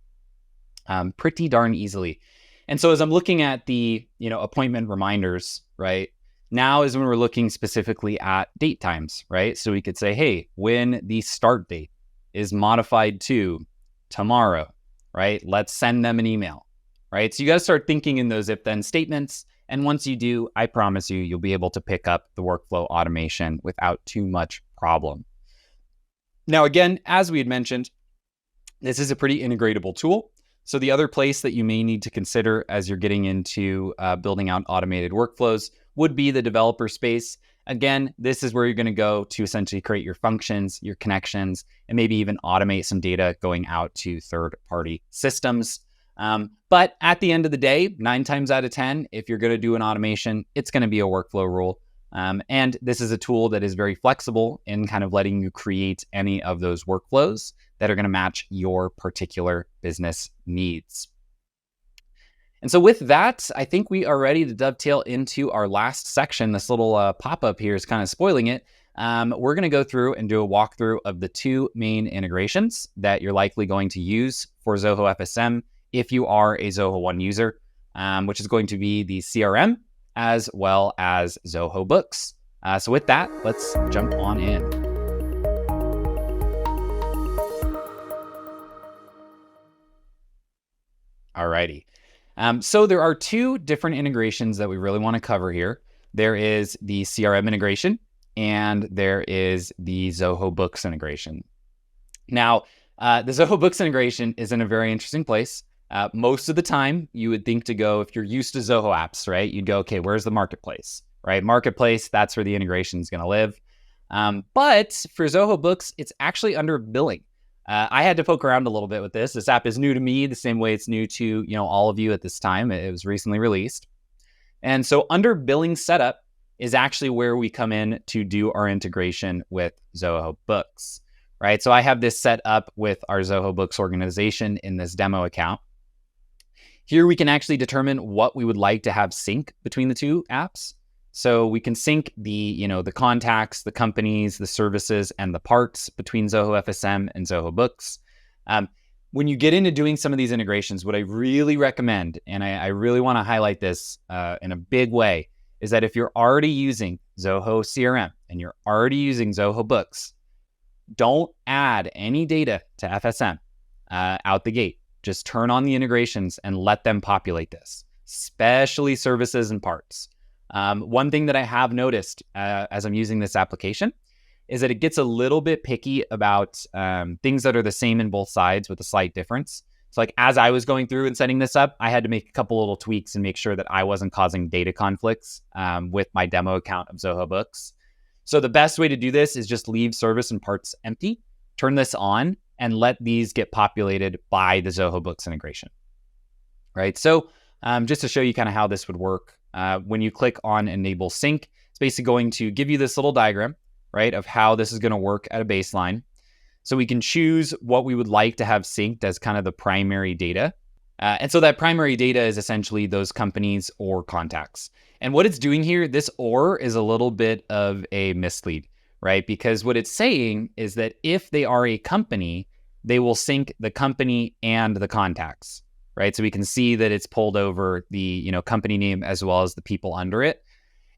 [SPEAKER 1] pretty darn easily. And so as I'm looking at the, appointment reminders, right, now is when we're looking specifically at date times, right? So we could say, hey, when the start date is modified to tomorrow, right, let's send them an email, right? So you got to start thinking in those if-then statements. And once you do, I promise you, you'll be able to pick up the workflow automation without too much problem. Now, again, as we had mentioned, this is a pretty integratable tool. So the other place that you may need to consider as you're getting into building out automated workflows would be the developer space. Again, this is where you're going to go to essentially create your functions, your connections, and maybe even automate some data going out to third-party systems. But at the end of the day, 9 times out of 10, if you're going to do an automation, it's going to be a workflow rule. And this is a tool that is very flexible in kind of letting you create any of those workflows that are going to match your particular business needs. And so with that, I think we are ready to dovetail into our last section. This little pop-up here is kind of spoiling it. We're going to go through and do a walkthrough of the 2 main integrations that you're likely going to use for Zoho FSM if you are a Zoho One user, which is going to be the CRM as well as Zoho Books. So with that, let's jump on in. Alrighty. So there are 2 different integrations that we really want to cover here. There is the CRM integration and there is the Zoho Books integration. Now, the Zoho Books integration is in a very interesting place. Most of the time, you would think to go, if you're used to Zoho apps, right, you'd go, okay, where's the marketplace, right? Marketplace, that's where the integration is going to live. But for Zoho Books, it's actually under billing. I had to poke around a little bit with this. This app is new to me the same way it's new to all of you at this time. It was recently released. And so under billing setup is actually where we come in to do our integration with Zoho Books, right? So I have this set up with our Zoho Books organization in this demo account. Here we can actually determine what we would like to have sync between the two apps. So we can sync the contacts, the companies, the services, and the parts between Zoho FSM and Zoho Books. When you get into doing some of these integrations, what I really recommend, and I really want to highlight this in a big way, is that if you're already using Zoho CRM and you're already using Zoho Books, don't add any data to FSM out the gate. Just turn on the integrations and let them populate this, especially services and parts. One thing that I have noticed as I'm using this application is that it gets a little bit picky about things that are the same in both sides with a slight difference. So like as I was going through and setting this up, I had to make a couple little tweaks and make sure that I wasn't causing data conflicts with my demo account of Zoho Books. So the best way to do this is just leave service and parts empty, turn this on, and let these get populated by the Zoho Books integration, right? So just to show you kind of how this would work, when you click on Enable Sync, it's basically going to give you this little diagram, right, of how this is going to work at a baseline. So we can choose what we would like to have synced as kind of the primary data. And so that primary data is essentially those companies or contacts. And what it's doing here, this or is a little bit of a mislead, right? Because what it's saying is that if they are a company, they will sync the company and the contacts, right? So we can see that it's pulled over the company name as well as the people under it.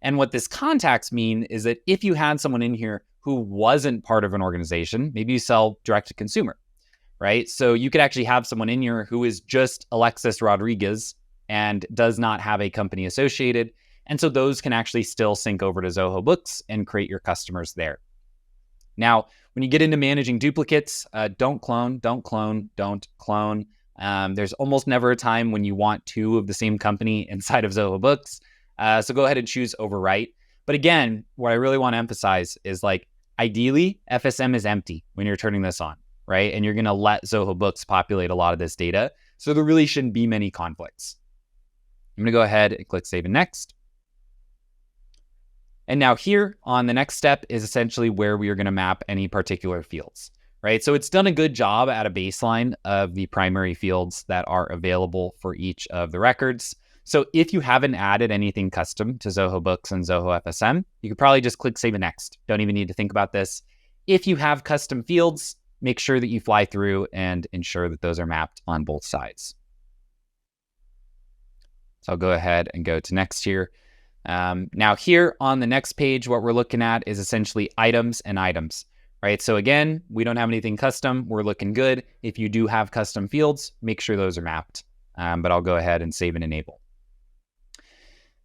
[SPEAKER 1] And what this contacts mean is that if you had someone in here who wasn't part of an organization, maybe you sell direct to consumer, right? So you could actually have someone in here who is just Alexis Rodriguez and does not have a company associated. And so those can actually still sync over to Zoho Books and create your customers there. Now, when you get into managing duplicates, don't clone. There's almost never a time when you want two of the same company inside of Zoho Books. So go ahead and choose overwrite. But again, what I really want to emphasize is like, ideally, FSM is empty when you're turning this on, right? And you're going to let Zoho Books populate a lot of this data. So there really shouldn't be many conflicts. I'm going to go ahead and click Save and Next. And now here on the next step is essentially where we are going to map any particular fields, right? So it's done a good job at a baseline of the primary fields that are available for each of the records. So if you haven't added anything custom to Zoho Books and Zoho FSM, you could probably just click Save and Next. Don't even need to think about this. If you have custom fields, make sure that you fly through and ensure that those are mapped on both sides. So I'll go ahead and go to next here. Now here on the next page, what we're looking at is essentially items and items, right? So again, we don't have anything custom. We're looking good. If you do have custom fields, make sure those are mapped. But I'll go ahead and save and enable.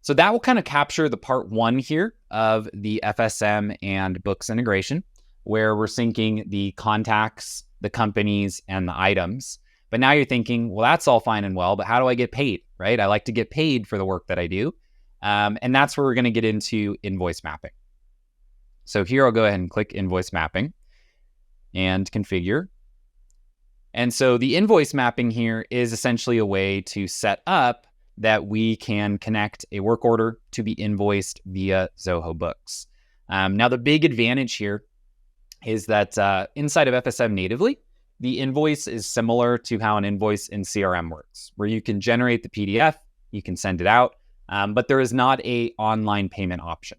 [SPEAKER 1] So that will kind of capture the part one here of the FSM and Books integration, where we're syncing the contacts, the companies, and the items. But now you're thinking, well, that's all fine and well, but how do I get paid, right? I like to get paid for the work that I do. And that's where we're going to get into invoice mapping. So here I'll go ahead and click invoice mapping and configure. And so the invoice mapping here is essentially a way to set up that we can connect a work order to be invoiced via Zoho Books. Now, the big advantage here is that inside of FSM natively, the invoice is similar to how an invoice in CRM works, where you can generate the PDF, you can send it out, but there is not an online payment option,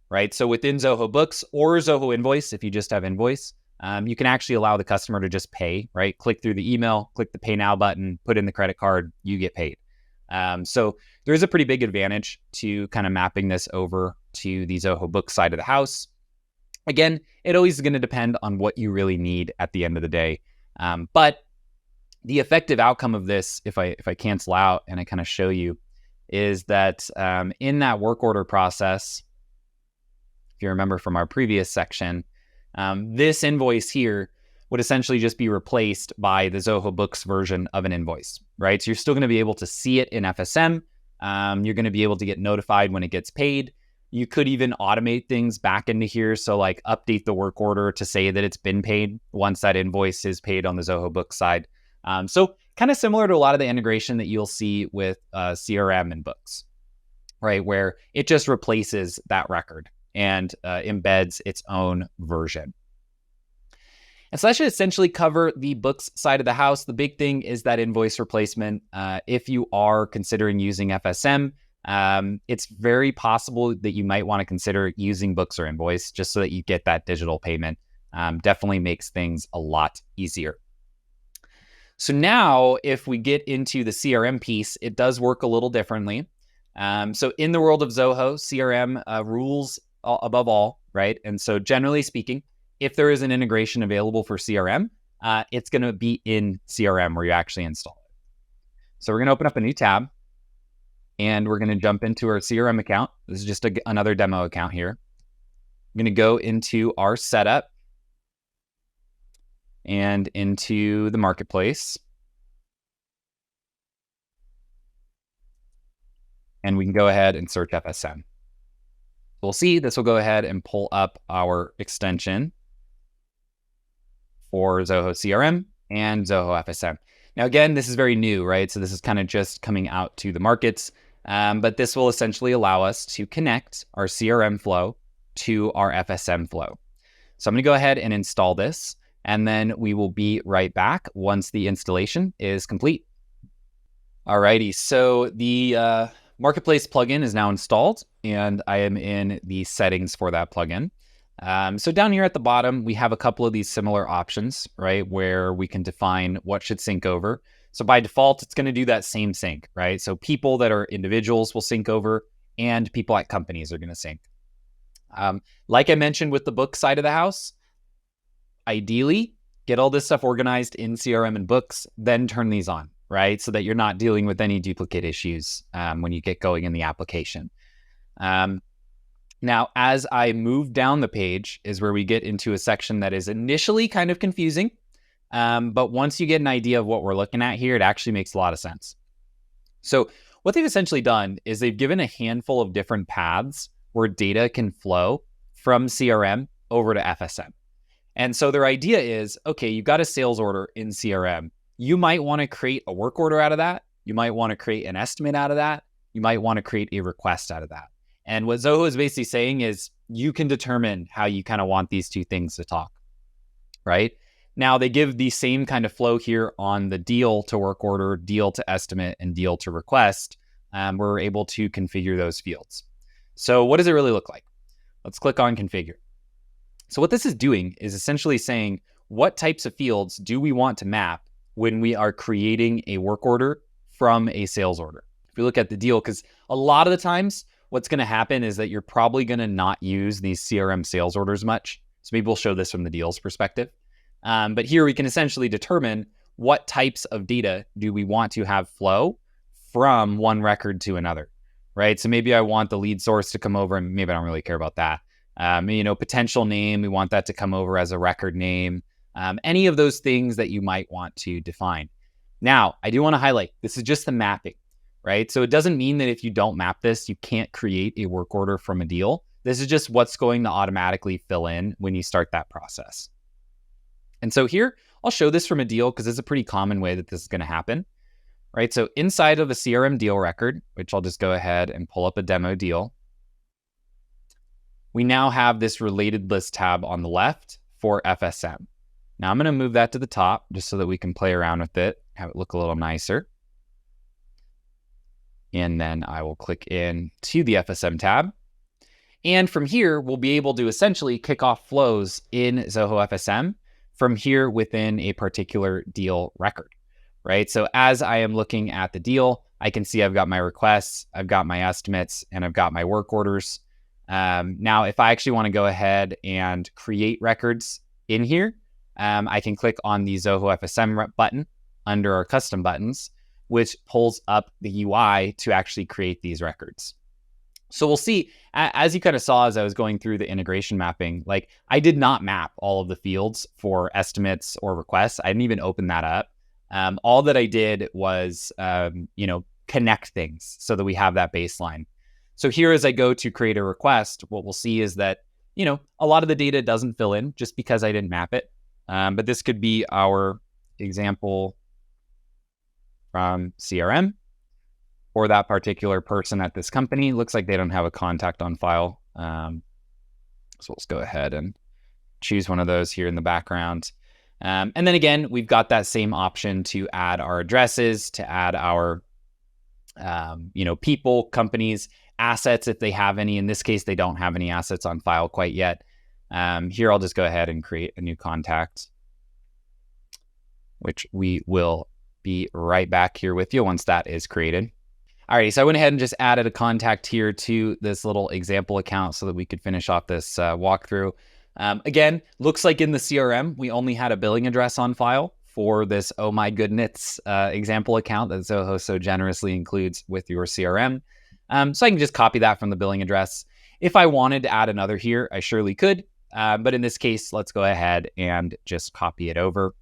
[SPEAKER 1] right? So within Zoho Books or Zoho Invoice, if you just have invoice, you can actually allow the customer to just pay, right? Click through the email, click the Pay Now button, put in the credit card, you get paid. So there is a pretty big advantage to kind of mapping this over to the Zoho Books side of the house. Again, it always is going to depend on what you really need at the end of the day. But the effective outcome of this, if I cancel out and I kind of show you, is that in that work order process, if you remember from our previous section, this invoice here would essentially just be replaced by the Zoho Books version of an invoice, right? So you're still going to be able to see it in FSM. You're going to be able to get notified when it gets paid. You could even automate things back into here. So like update the work order to say that it's been paid once that invoice is paid on the Zoho Books side. So kind of similar to a lot of the integration that you'll see with CRM and Books, right? Where it just replaces that record and embeds its own version. And so that should essentially cover the Books side of the house. The big thing is that invoice replacement. If you are considering using FSM, it's very possible that you might want to consider using Books or Invoice just so that you get that digital payment. Definitely makes things a lot easier. So now if we get into the CRM piece, it does work a little differently. So in the world of Zoho, CRM rules above all, right? And so generally speaking, if there is an integration available for CRM, it's going to be in CRM where you actually install it. So we're going to open up a new tab and we're going to jump into our CRM account. This is just another demo account here. I'm going to go into our setup and into the marketplace. And we can go ahead and search FSM. We'll see this will go ahead and pull up our extension for Zoho CRM and Zoho FSM. Now, again, this is very new, right? So this is kind of just coming out to the markets, but this will essentially allow us to connect our CRM flow to our FSM flow. So I'm going to go ahead and install this, and then we will be right back once the installation is complete. Alrighty, so the Marketplace plugin is now installed, and I am in the settings for that plugin. So down here at the bottom, we have a couple of these similar options, right, where we can define what should sync over. So by default, it's going to do that same sync, right? So people that are individuals will sync over, and people at companies are going to sync. Like I mentioned with the book side of the house, ideally, get all this stuff organized in CRM and Books, then turn these on, right? So that you're not dealing with any duplicate issues when you get going in the application. Now, as I move down the page is where we get into a section that is initially kind of confusing. But once you get an idea of what we're looking at here, it actually makes a lot of sense. So what they've essentially done is they've given a handful of different paths where data can flow from CRM over to FSM. And so their idea is, okay, you've got a sales order in CRM. You might want to create a work order out of that. You might want to create an estimate out of that. You might want to create a request out of that. And what Zoho is basically saying is you can determine how you kind of want these two things to talk, right? Now, they give the same kind of flow here on the deal to work order, deal to estimate, and deal to request. We're able to configure those fields. So what does it really look like? Let's click on configure. So what this is doing is essentially saying what types of fields do we want to map when we are creating a work order from a sales order. If we look at the deal, because a lot of the times what's going to happen is that you're probably going to not use these CRM sales orders much. So maybe we'll show this from the deals perspective. But here we can essentially determine what types of data do we want to have flow from one record to another, right? So maybe I want the lead source to come over, and maybe I don't really care about that. Potential name, we want that to come over as a record name. Any of those things that you might want to define. Now, I do want to highlight, this is just the mapping, right? So it doesn't mean that if you don't map this, you can't create a work order from a deal. This is just what's going to automatically fill in when you start that process. And so here, I'll show this from a deal because it's a pretty common way that this is going to happen, right? So inside of a CRM deal record, which I'll just go ahead and pull up a demo deal, we now have this related list tab on the left for FSM. Now I'm going to move that to the top just so that we can play around with it, have it look a little nicer. And then I will click in to the FSM tab. And from here, we'll be able to essentially kick off flows in Zoho FSM from here within a particular deal record, right? So as I am looking at the deal, I can see I've got my requests, I've got my estimates, and I've got my work orders. Now, if I actually want to go ahead and create records in here, I can click on the Zoho FSM button under our custom buttons, which pulls up the UI to actually create these records. So we'll see, as you kind of saw as I was going through the integration mapping, like I did not map all of the fields for estimates or requests. I didn't even open that up. All that I did was, connect things so that we have that baseline. So here, as I go to create a request, what we'll see is that, a lot of the data doesn't fill in just because I didn't map it. But this could be our example from CRM or that particular person at this company. Looks like they don't have a contact on file. So let's go ahead and choose one of those here in the background. And then again, we've got that same option to add our addresses, to add our, people, companies, assets if they have any. In this case, they don't have any assets on file quite yet. Here, I'll just go ahead and create a new contact, which we will be right back here with you once that is created. Alrighty, so I went ahead and just added a contact here to this little example account so that we could finish off this walkthrough. Again, looks like in the CRM, we only had a billing address on file for this oh my goodness example account that Zoho so generously includes with your CRM. So I can just copy that from the billing address. If I wanted to add another here, I surely could. But in this case, let's go ahead and just copy it over.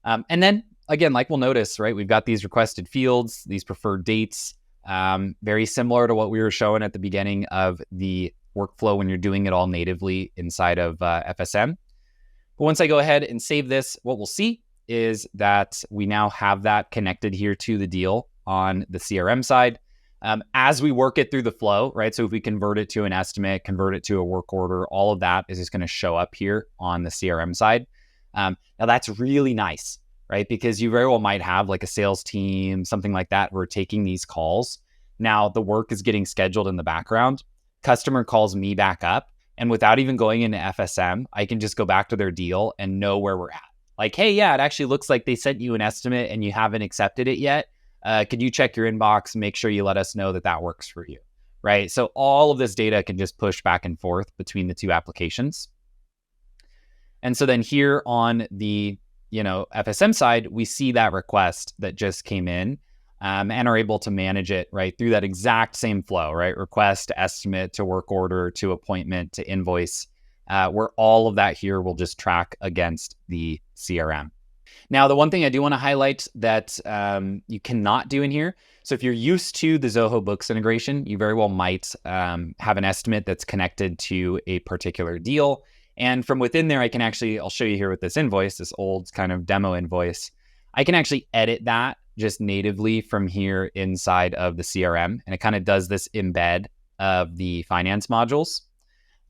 [SPEAKER 1] And then again, like we'll notice, right, we've got these requested fields, these preferred dates, very similar to what we were showing at the beginning of the workflow when you're doing it all natively inside of FSM. But once I go ahead and save this, what we'll see is that we now have that connected here to the deal on the CRM side. As we work it through the flow, right? So if we convert it to an estimate, convert it to a work order, all of that is just going to show up here on the CRM side. Now that's really nice, right? Because you very well might have like a sales team, something like that, who are taking these calls. Now the work is getting scheduled in the background. Customer calls me back up, and without even going into FSM, I can just go back to their deal and know where we're at. Like, hey, yeah, it actually looks like they sent you an estimate and you haven't accepted it yet. Could you check your inbox, make sure you let us know that that works for you, right? So all of this data can just push back and forth between the two applications. And so then here on the FSM side, we see that request that just came in and are able to manage it right through that exact same flow, right? Request to estimate to work order to appointment to invoice, where all of that here will just track against the CRM. Now, the one thing I do want to highlight that you cannot do in here. So if you're used to the Zoho Books integration, you very well might have an estimate that's connected to a particular deal. And from within there, I'll show you here with this invoice, this old kind of demo invoice. I can actually edit that just natively from here inside of the CRM. And it kind of does this embed of the finance modules.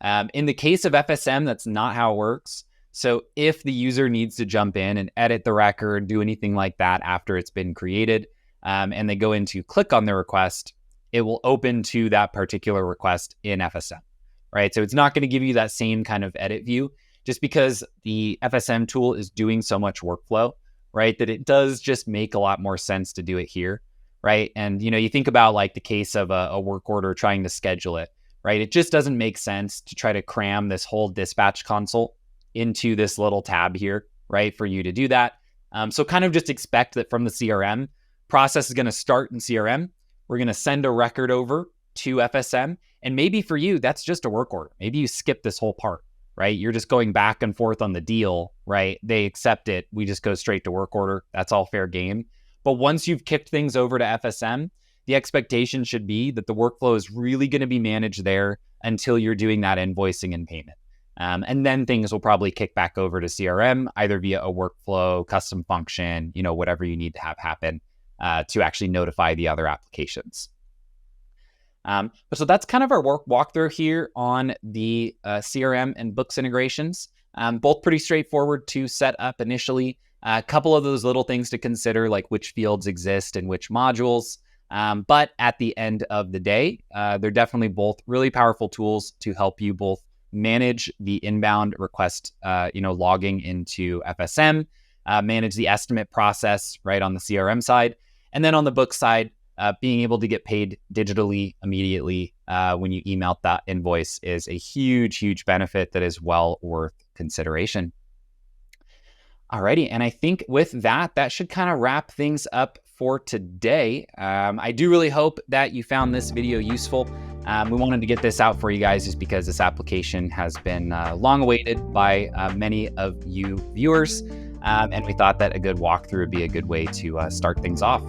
[SPEAKER 1] In the case of FSM, that's not how it works. So if the user needs to jump in and edit the record, do anything like that after it's been created, and they go in to click on the request, it will open to that particular request in FSM, right? So it's not going to give you that same kind of edit view just because the FSM tool is doing so much workflow, right? That it does just make a lot more sense to do it here, right? And, you think about like the case of a work order trying to schedule it, right? It just doesn't make sense to try to cram this whole dispatch console into this little tab here, right, for you to do that. So kind of just expect that from the CRM, process is going to start in CRM. We're going to send a record over to FSM. And maybe for you, that's just a work order. Maybe you skip this whole part, right? You're just going back and forth on the deal, right? They accept it. We just go straight to work order. That's all fair game. But once you've kicked things over to FSM, the expectation should be that the workflow is really going to be managed there until you're doing that invoicing and payment. And then things will probably kick back over to CRM, either via a workflow, custom function, whatever you need to have happen to actually notify the other applications. So that's kind of our walkthrough here on the CRM and Books integrations. Both pretty straightforward to set up initially. A couple of those little things to consider, like which fields exist and which modules. But at the end of the day, they're definitely both really powerful tools to help you both manage the inbound request, logging into FSM, manage the estimate process right on the CRM side. And then on the book side, being able to get paid digitally immediately when you email that invoice is a huge, huge benefit that is well worth consideration. Alrighty, and I think with that should kind of wrap things up for today. I do really hope that you found this video useful. We wanted to get this out for you guys just because this application has been long awaited by many of you viewers, and we thought that a good walkthrough would be a good way to start things off.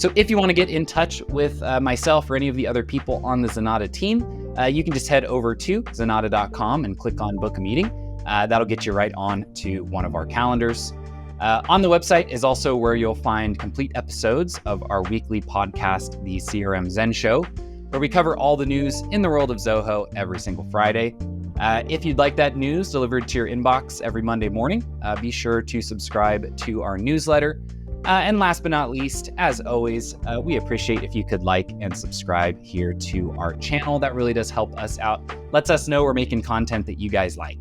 [SPEAKER 1] So if you want to get in touch with myself or any of the other people on the Zenatta team, you can just head over to zenatta.com and click on book a meeting. That'll get you right on to one of our calendars. On the website is also where you'll find complete episodes of our weekly podcast, The CRM Zen Show, where we cover all the news in the world of Zoho every single Friday. If you'd like that news delivered to your inbox every Monday morning, be sure to subscribe to our newsletter. And last but not least, as always, we appreciate if you could like and subscribe here to our channel. That really does help us out, lets us know we're making content that you guys like.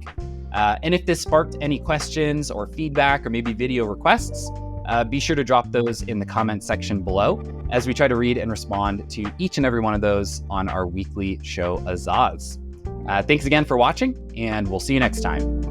[SPEAKER 1] And if this sparked any questions or feedback or maybe video requests, be sure to drop those in the comment section below as we try to read and respond to each and every one of those on our weekly show, Azaz. Thanks again for watching, and we'll see you next time.